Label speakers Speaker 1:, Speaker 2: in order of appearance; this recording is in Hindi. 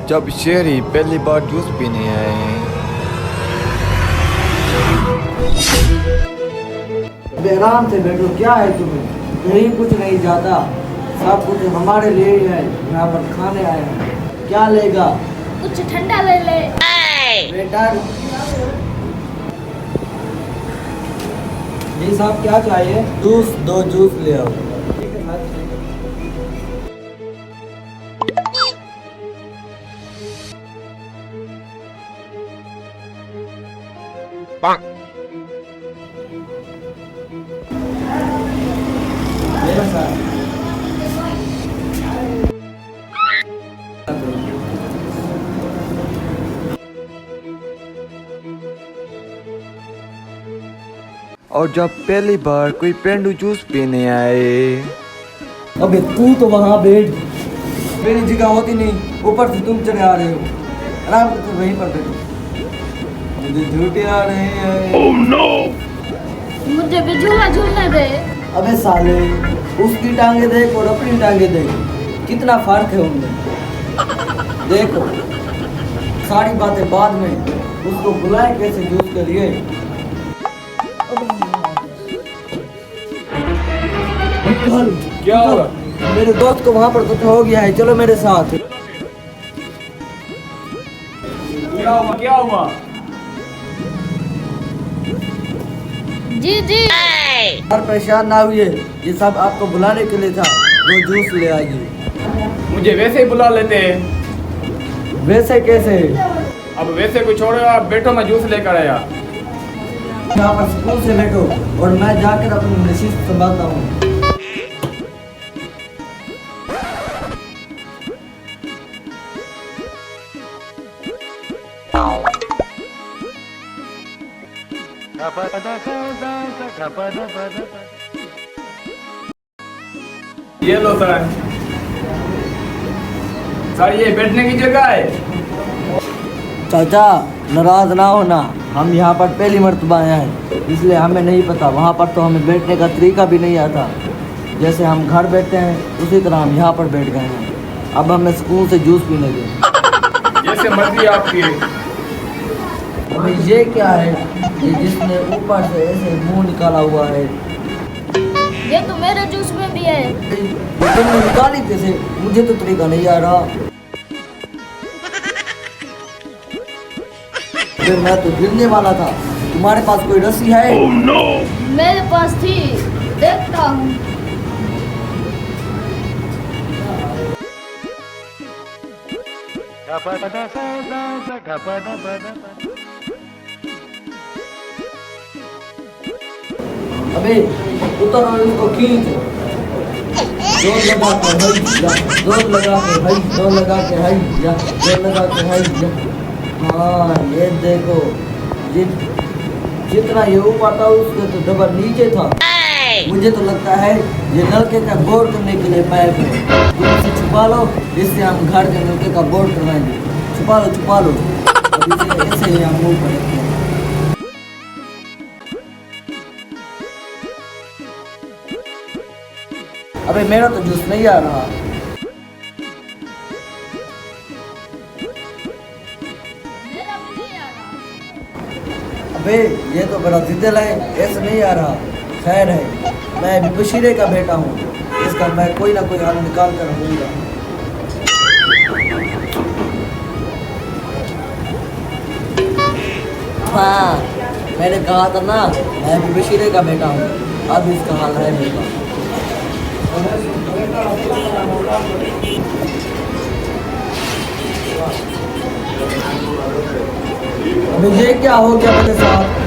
Speaker 1: जब शेरी पहली बार जूस पीने आए।
Speaker 2: आराम से बैठो, क्या है तुम्हें? कहीं कुछ नहीं जाता, सब कुछ हमारे लिए ही है। यहाँ पर खाने आए हैं, क्या लेगा?
Speaker 3: कुछ ठंडा ले ले।
Speaker 2: बेटा जी साहब क्या चाहिए? जूस, 2 जूस ले आओ। मेरा साथ
Speaker 1: और जब पहली बार कोई पेंडू जूस पीने आए।
Speaker 2: अबे तू तो वहाँ बैठ, मेरी जगह होती नहीं, ऊपर से तुम चढ़े आ रहे हो। आराम से तुम वहीं पर बैठो, मुझे झूठे आ रहे हैं।
Speaker 3: oh, no! मुझे भी झूला झूलने दे।
Speaker 2: अबे साले, उसकी टांगे देख और अपनी टांगे देख, कितना फर्क है उनमें। देखो, सारी बातें बाद में, उसको बुलाए कैसे जूस के लिए।
Speaker 4: क्या हुआ?
Speaker 2: मेरे दोस्त को वहाँ पर कुछ हो गया है, चलो मेरे साथ।
Speaker 4: क्या हुआ? क्या हुआ?
Speaker 3: जी जी।
Speaker 2: और परेशान ना हुए, ये सब आपको बुलाने के लिए था। 2 जूस ले आइए।
Speaker 4: मुझे वैसे ही बुला लेते हैं।
Speaker 2: वैसे कैसे?
Speaker 4: अब वैसे को छोड़ो, आप बैठो, मैं जूस लेकर आया।
Speaker 2: यहाँ पर सुकून से बैठो और मैं जाकर अपनी नशीब संभालता हूँ।
Speaker 4: ये लो सर। सर ये बैठने की जगह है।
Speaker 2: चाचा नाराज ना होना, हम यहाँ पर पहली मर्तबा आए हैं, इसलिए हमें नहीं पता। वहाँ पर तो हमें बैठने का तरीका भी नहीं आता। जैसे हम घर बैठते हैं उसी तरह हम यहाँ पर बैठ गए हैं। अब हमें सुकून से जूस पीने दें।
Speaker 4: जैसे मर्जी आपकी।
Speaker 2: अबे ये क्या है, ये जिसने ऊपर से ऐसे मुंह निकाला हुआ है?
Speaker 3: ये तो मेरे जूस में भी है।
Speaker 2: ये तुमने निकाली कैसे? मुझे तो तरीका नहीं आ रहा। अबे मैं तो गिरने वाला था, तुम्हारे पास कोई रस्सी है?
Speaker 4: oh, no!
Speaker 3: मेरे पास थी, देखता हूँ।
Speaker 2: अबे उतर और उसको खींच। जोर लगा के भाई, जोर लगा के भाई, जोर लगा के भाई। हाँ ये देखो, जितना ये ऊपर था उसके तो डबल नीचे था। मुझे तो लगता है ये नलके का बोर करने के लिए पाइप है। तुम इसे छुपा लो, इससे हम घर के नलके का बोर करवाएंगे। छुपा लो, छुपा लो। अब इसे ऐसे ही हम मुंह पर रखते हैं। अबे मेरा तो जूस नहीं आ रहा।
Speaker 3: मेरा भी नहीं आ रहा।
Speaker 2: अबे ये तो बड़ा जिद्दल है, ऐसे नहीं आ रहा। खैर है, मैं अभी बशीरे का बेटा हूँ, इसका मैं कोई ना कोई हल निकाल कर रहूँगा। हाँ मैंने कहा था ना, मैं अभी बशीरे का बेटा हूँ, अब इसका हाल है मेरा। मुझे क्या हो गया मेरे साथ?